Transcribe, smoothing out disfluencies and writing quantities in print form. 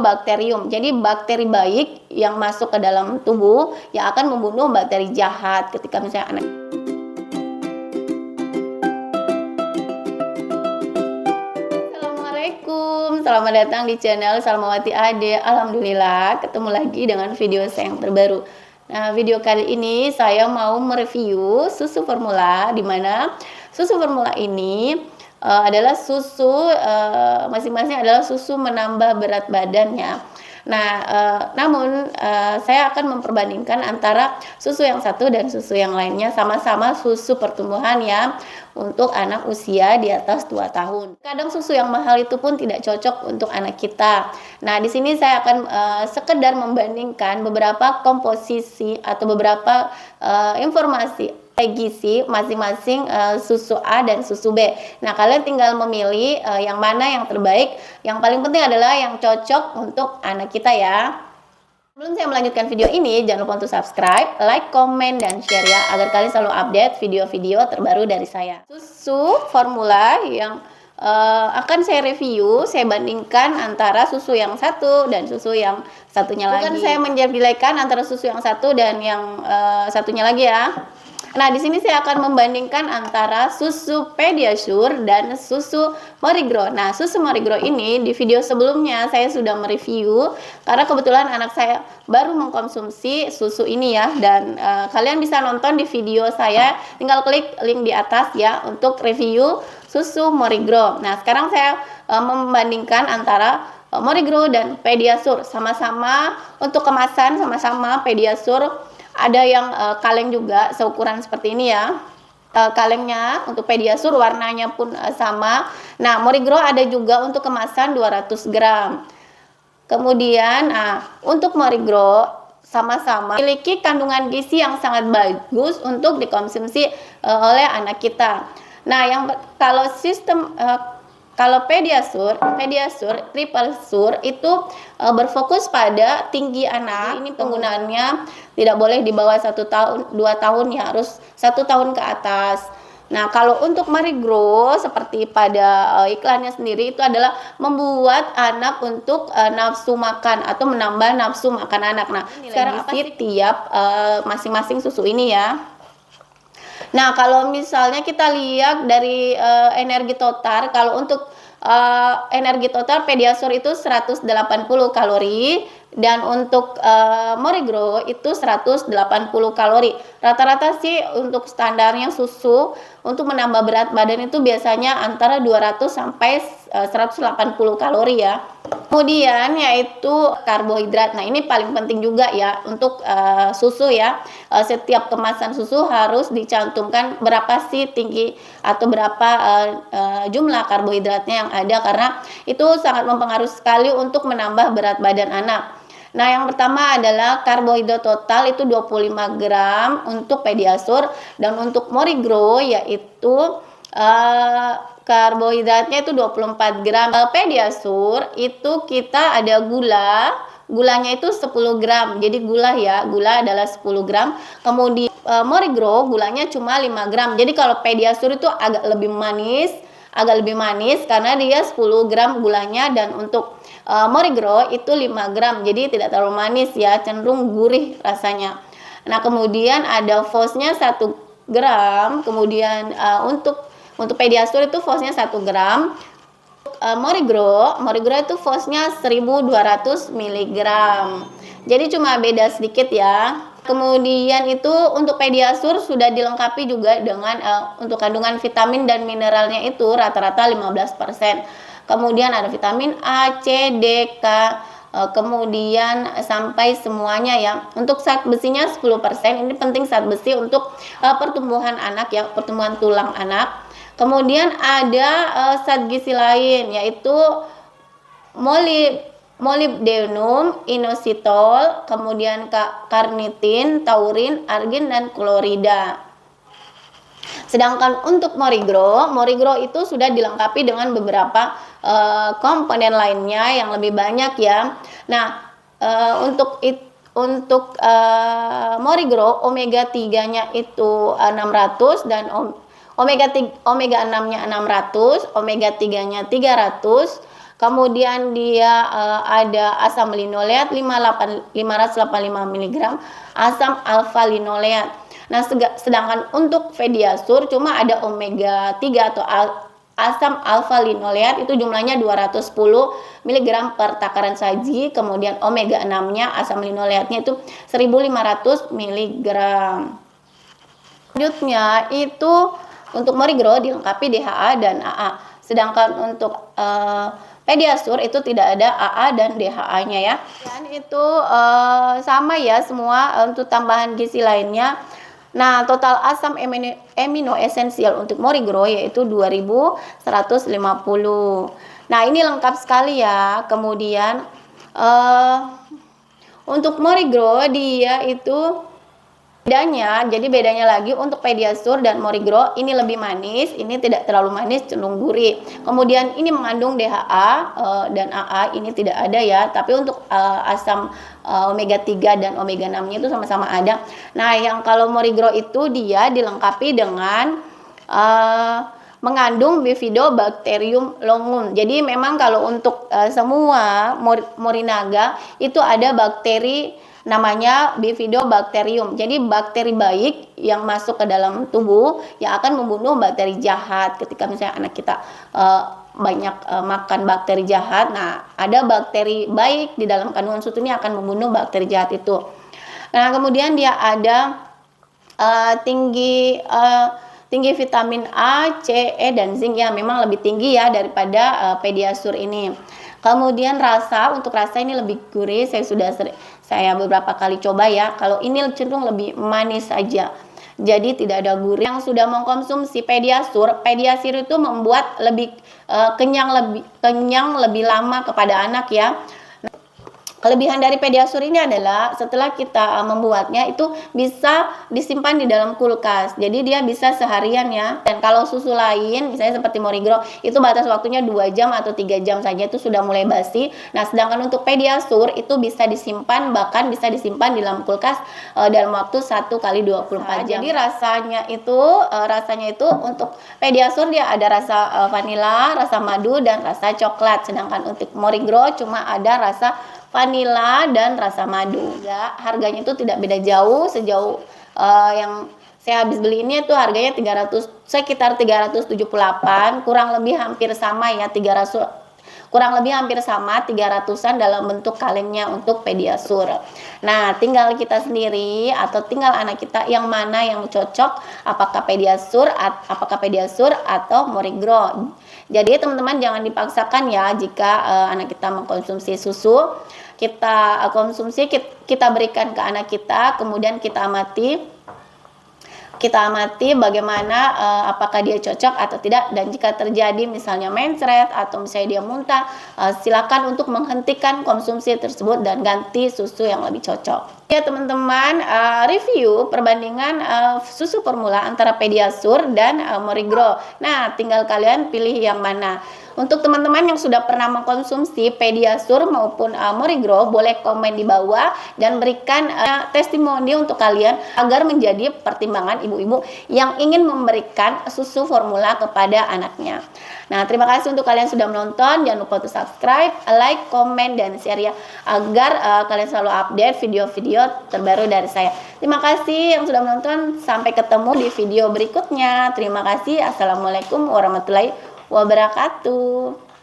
Lactobacterium. Jadi bakteri baik yang masuk ke dalam tubuh yang akan membunuh bakteri jahat ketika misalnya anak. Assalamualaikum, selamat datang di channel Salmawati Ade. Alhamdulillah ketemu lagi dengan video saya yang terbaru. Nah, video kali ini saya mau mereview susu formula, di mana susu formula ini adalah susu masing-masing adalah susu menambah berat badannya. Nah, namun saya akan memperbandingkan antara susu yang satu dan susu yang lainnya, sama-sama susu pertumbuhan ya untuk anak usia di atas 2 tahun. Kadang susu yang mahal itu pun tidak cocok untuk anak kita. Nah, di sini saya akan sekedar membandingkan beberapa komposisi atau beberapa informasi gizi masing-masing susu A dan susu B. Nah, kalian tinggal memilih yang mana yang terbaik. Yang paling penting adalah yang cocok untuk anak kita ya. Sebelum saya melanjutkan video ini, jangan lupa untuk subscribe, like, komen, dan share ya, agar kalian selalu update video-video terbaru dari saya. Susu formula yang akan saya review, saya bandingkan antara susu yang satu dan susu yang satunya lagi. Bukan saya menjadikan antara susu yang satu dan yang satunya lagi ya. Nah, di sini saya akan membandingkan antara susu Pediasure dan susu Morigro. Nah, susu Morigro ini di video sebelumnya saya sudah mereview karena kebetulan anak saya baru mengkonsumsi susu ini ya, dan kalian bisa nonton di video saya, tinggal klik link di atas ya untuk review susu Morigro. Nah, sekarang saya membandingkan antara Morigro dan Pediasure. Sama-sama untuk kemasan, sama-sama Pediasure. Ada yang kaleng juga seukuran seperti ini ya. Kalengnya untuk Pediasure warnanya pun sama. Nah, Morigro ada juga untuk kemasan 200 gram. Kemudian untuk Morigro sama-sama memiliki kandungan gizi yang sangat bagus untuk dikonsumsi oleh anak kita. Nah, kalau sistem kalau Pediasure Triple Sure itu berfokus pada tinggi anak. Ini penggunaannya tidak boleh di bawah 1 tahun, 2 tahun ya, harus 1 tahun ke atas. Nah, kalau untuk Morigro seperti pada iklannya sendiri itu adalah membuat anak untuk nafsu makan atau menambah nafsu makan anak. Nah, sekarang apa sih tiap masing-masing susu ini ya? Nah, kalau misalnya kita lihat dari energi total, kalau untuk energi total Pediasure itu 180 kalori, dan untuk Morigro itu 180 kalori. Rata-rata sih untuk standarnya susu untuk menambah berat badan itu biasanya antara 200 sampai 180 kalori ya. Kemudian yaitu karbohidrat. Nah, ini paling penting juga ya untuk susu ya. Setiap kemasan susu harus dicantumkan berapa sih tinggi atau berapa jumlah karbohidratnya yang ada, karena itu sangat mempengaruhi sekali untuk menambah berat badan anak. Nah, yang pertama adalah karbohidrat total itu 25 gram untuk Pediasure, dan untuk Morigro yaitu karbohidratnya itu 24 gram. Pediasure itu kita ada gulanya itu 10 gram. Jadi gula adalah 10 gram. Kemudian Morigro gulanya cuma 5 gram. Jadi kalau Pediasure itu agak lebih manis karena dia 10 gram gulanya, dan untuk Morigro itu 5 gram. Jadi tidak terlalu manis ya, cenderung gurih rasanya. Nah, kemudian ada VOS-nya 1 gram. Kemudian untuk Pediasure itu VOS-nya 1 gram. Morigro itu VOS-nya 1200 mg. Jadi cuma beda sedikit ya. Kemudian itu untuk Pediasure sudah dilengkapi juga dengan untuk kandungan vitamin dan mineralnya itu rata-rata 15%. Kemudian ada vitamin A, C, D, K, kemudian sampai semuanya ya. Untuk zat besinya 10%. Ini penting zat besi untuk pertumbuhan anak ya, pertumbuhan tulang anak. Kemudian ada zat gizi lain yaitu molybdenum, inositol, kemudian karnitin, taurin, argin, dan klorida. Sedangkan untuk Morigro itu sudah dilengkapi dengan beberapa komponen lainnya yang lebih banyak ya. Nah, untuk Morigro omega 3-nya itu 600, dan omega 6-nya 600, omega 3-nya 300, Kemudian dia ada asam linoleat 585 mg, asam alfa linoleat. Nah, sedangkan untuk Pediasure cuma ada omega 3 atau asam alfa linoleat itu jumlahnya 210 mg per takaran saji, kemudian omega 6-nya asam linoleatnya itu 1500 mg. Selanjutnya itu untuk Morigro dilengkapi DHA dan AA. Sedangkan untuk Pediasure itu tidak ada AA dan DHA-nya ya. Dan itu sama ya semua untuk tambahan gizi lainnya. Nah, total asam amino esensial untuk Morigro yaitu 2150. Nah, ini lengkap sekali ya. Kemudian untuk Morigro dia itu bedanya lagi untuk Pediasure dan Morigro ini lebih manis, ini tidak terlalu manis, cenderung gurih. Kemudian ini mengandung DHA dan AA ini tidak ada ya, tapi untuk asam omega 3 dan omega 6-nya itu sama-sama ada. Nah, yang kalau Morigro itu dia dilengkapi dengan mengandung Bifidobacterium longum. Jadi memang kalau untuk semua Morinaga itu ada bakteri namanya Bifidobacterium. Jadi bakteri baik yang masuk ke dalam tubuh yang akan membunuh bakteri jahat. Ketika misalnya anak kita banyak makan bakteri jahat, nah ada bakteri baik di dalam kandungan susu ini akan membunuh bakteri jahat itu. Nah, kemudian dia ada tinggi vitamin A, C, E, dan zinc ya, memang lebih tinggi ya daripada Pediasure ini. Kemudian untuk rasa ini lebih gurih, saya beberapa kali coba ya. Kalau ini cenderung lebih manis saja. Jadi tidak ada gurih. Yang sudah mengkonsumsi Pediasure itu membuat lebih kenyang lebih lama kepada anak ya. Kelebihan dari Pediasure ini adalah setelah kita membuatnya itu bisa disimpan di dalam kulkas. Jadi dia bisa seharian ya. Dan kalau susu lain misalnya seperti Morigro itu batas waktunya 2 jam atau 3 jam saja itu sudah mulai basi. Nah, sedangkan untuk Pediasure itu bisa disimpan, bahkan bisa disimpan di dalam kulkas dalam waktu 1 kali 24 jam. Jadi rasanya itu untuk Pediasure dia ada rasa vanila, rasa madu, dan rasa coklat. Sedangkan untuk Morigro cuma ada rasa vanila dan rasa madu. Ya, harganya itu tidak beda jauh, sejauh yang saya habis beli ini itu harganya sekitar 378, kurang lebih hampir sama ya, 300-an dalam bentuk kalemnya untuk Pediasure. Nah, tinggal kita sendiri atau tinggal anak kita yang mana yang cocok, apakah Pediasure atau Morigro. Jadi teman-teman jangan dipaksakan ya jika anak kita mengkonsumsi susu. Kita konsumsi, kita berikan ke anak kita, kemudian kita amati bagaimana apakah dia cocok atau tidak, dan jika terjadi misalnya mencret atau misalnya dia muntah, silakan untuk menghentikan konsumsi tersebut dan ganti susu yang lebih cocok. Ya teman-teman, review perbandingan susu formula antara Pediasure dan Morigro. Nah, tinggal kalian pilih yang mana. Untuk teman-teman yang sudah pernah mengkonsumsi Pediasure maupun Morigro, boleh komen di bawah dan berikan testimoni untuk kalian agar menjadi pertimbangan ibu-ibu yang ingin memberikan susu formula kepada anaknya. Nah, terima kasih untuk kalian sudah menonton. Jangan lupa untuk subscribe, like, komen, dan share ya, agar kalian selalu update video-video terbaru dari saya. Terima kasih yang sudah menonton. Sampai ketemu di video berikutnya. Terima kasih. Assalamualaikum warahmatullahi wabarakatuh.